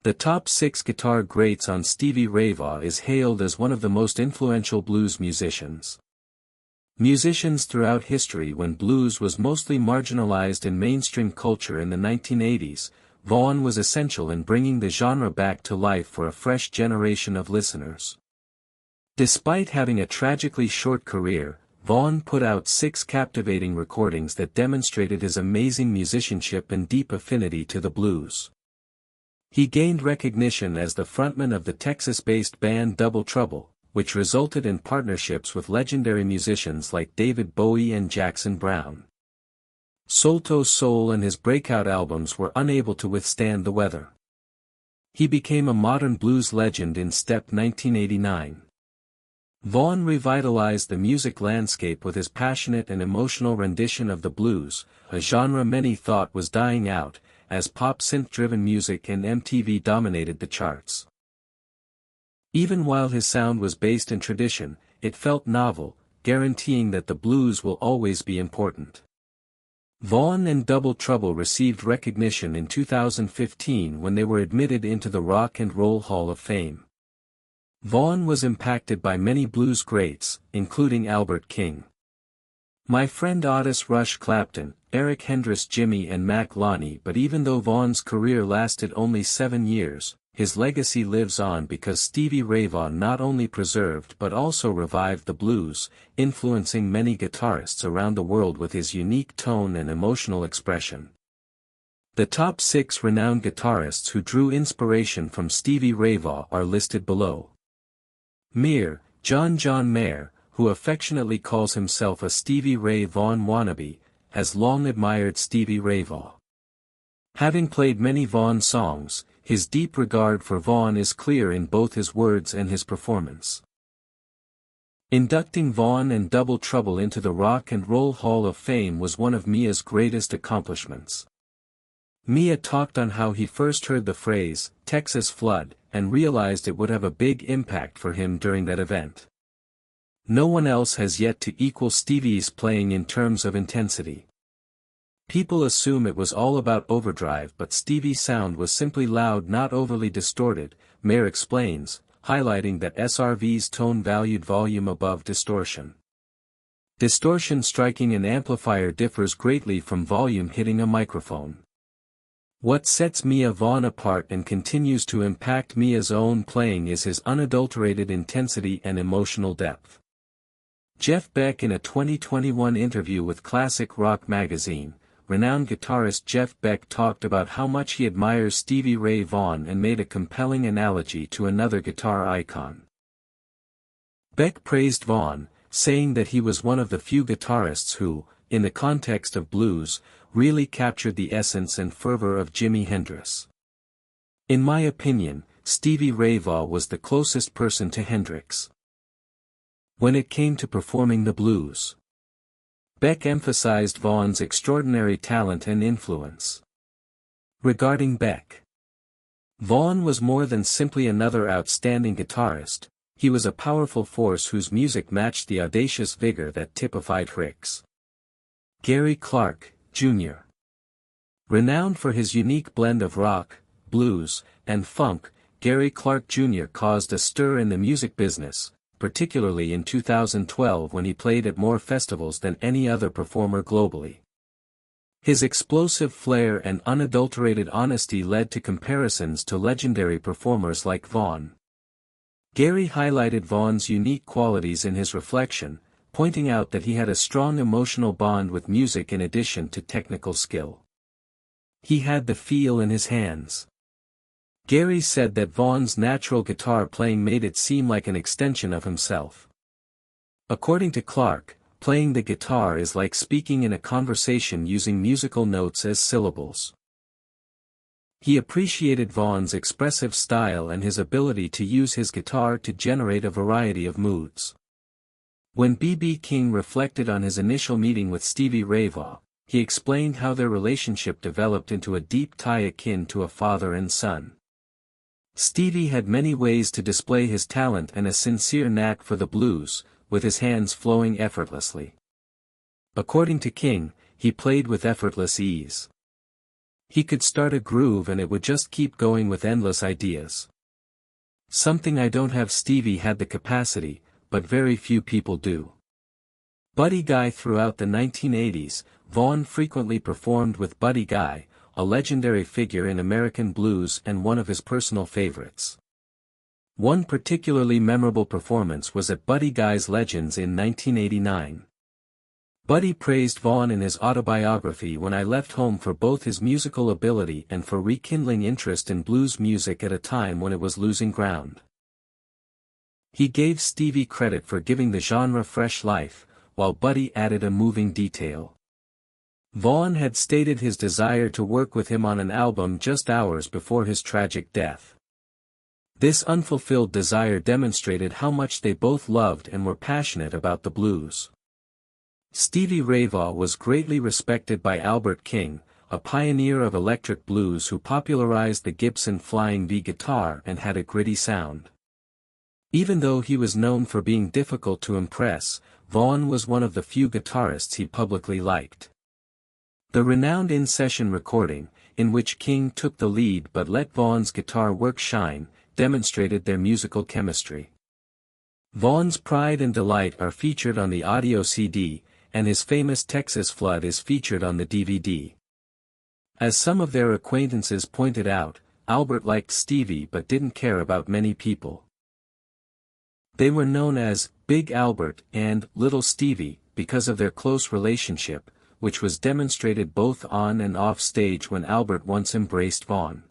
The top 6 guitar greats on Stevie Ray Vaughan is hailed as one of the most influential blues musicians. Musicians throughout history, when blues was mostly marginalized in mainstream culture in the 1980s, Vaughan was essential in bringing the genre back to life for a fresh generation of listeners. Despite having a tragically short career, Vaughan put out 6 captivating recordings that demonstrated his amazing musicianship and deep affinity to the blues. He gained recognition as the frontman of the Texas-based band Double Trouble, which resulted in partnerships with legendary musicians like David Bowie and Jackson Browne. Soul Soul and his breakout albums were unable to withstand the weather. He became a modern blues legend in Step 1989. Vaughan revitalized the music landscape with his passionate and emotional rendition of the blues, a genre many thought was dying out, as pop synth-driven music and MTV dominated the charts. Even while his sound was based in tradition, it felt novel, guaranteeing that the blues will always be important. Vaughan and Double Trouble received recognition in 2015 when they were admitted into the Rock and Roll Hall of Fame. Vaughan was impacted by many blues greats, including Albert King. My friend Otis Rush Clapton, Eric Hendricks Jimmy and Mac Lonnie. But even though Vaughan's career lasted only 7 years, his legacy lives on because Stevie Ray Vaughan not only preserved but also revived the blues, influencing many guitarists around the world with his unique tone and emotional expression. The top 6 renowned guitarists who drew inspiration from Stevie Ray Vaughan are listed below. Mayer, John Mayer, who affectionately calls himself a Stevie Ray Vaughan wannabe, has long admired Stevie Ray Vaughan. Having played many Vaughan songs, his deep regard for Vaughan is clear in both his words and his performance. Inducting Vaughan and Double Trouble into the Rock and Roll Hall of Fame was one of Mia's greatest accomplishments. Mia talked on how he first heard the phrase, Texas Flood, and realized it would have a big impact for him during that event. No one else has yet to equal Stevie's playing in terms of intensity. People assume it was all about overdrive, but Stevie's sound was simply loud, not overly distorted, Mayer explains, highlighting that SRV's tone valued volume above distortion. Distortion striking an amplifier differs greatly from volume hitting a microphone. What sets Mia Vaughan apart and continues to impact Mia's own playing is his unadulterated intensity and emotional depth. Jeff Beck, in a 2021 interview with Classic Rock magazine, renowned guitarist Jeff Beck talked about how much he admires Stevie Ray Vaughan and made a compelling analogy to another guitar icon. Beck praised Vaughan, saying that he was one of the few guitarists who, in the context of blues, really captured the essence and fervor of Jimi Hendrix. In my opinion, Stevie Ray Vaughan was the closest person to Hendrix when it came to performing the blues. Beck emphasized Vaughan's extraordinary talent and influence. Regarding Beck, Vaughan was more than simply another outstanding guitarist, he was a powerful force whose music matched the audacious vigor that typified Hendrix. Gary Clark, Jr. Renowned for his unique blend of rock, blues, and funk, Gary Clark Jr. caused a stir in the music business, particularly in 2012 when he played at more festivals than any other performer globally. His explosive flair and unadulterated honesty led to comparisons to legendary performers like Vaughan. Gary highlighted Vaughan's unique qualities in his reflection, pointing out that he had a strong emotional bond with music in addition to technical skill. He had the feel in his hands. Gary said that Vaughan's natural guitar playing made it seem like an extension of himself. According to Clark, playing the guitar is like speaking in a conversation using musical notes as syllables. He appreciated Vaughan's expressive style and his ability to use his guitar to generate a variety of moods. When B.B. King reflected on his initial meeting with Stevie Ray Vaughan, he explained how their relationship developed into a deep tie akin to a father and son. Stevie had many ways to display his talent and a sincere knack for the blues, with his hands flowing effortlessly. According to King, he played with effortless ease. He could start a groove and it would just keep going with endless ideas. Something I don't have. Stevie had the capacity, but very few people do. Buddy Guy. Throughout the 1980s, Vaughan frequently performed with Buddy Guy, a legendary figure in American blues and one of his personal favorites. One particularly memorable performance was at Buddy Guy's Legends in 1989. Buddy praised Vaughan in his autobiography "When I Left Home" for both his musical ability and for rekindling interest in blues music at a time when it was losing ground. He gave Stevie credit for giving the genre fresh life, while Buddy added a moving detail. Vaughan had stated his desire to work with him on an album just hours before his tragic death. This unfulfilled desire demonstrated how much they both loved and were passionate about the blues. Stevie Ray Vaughan was greatly respected by Albert King, a pioneer of electric blues who popularized the Gibson Flying V guitar and had a gritty sound. Even though he was known for being difficult to impress, Vaughan was one of the few guitarists he publicly liked. The renowned in-session recording, in which King took the lead but let Vaughan's guitar work shine, demonstrated their musical chemistry. Vaughan's Pride and Delight are featured on the audio CD, and his famous Texas Flood is featured on the DVD. As some of their acquaintances pointed out, Albert liked Stevie but didn't care about many people. They were known as Big Albert and Little Stevie because of their close relationship, which was demonstrated both on and off stage when Albert once embraced Vaughan.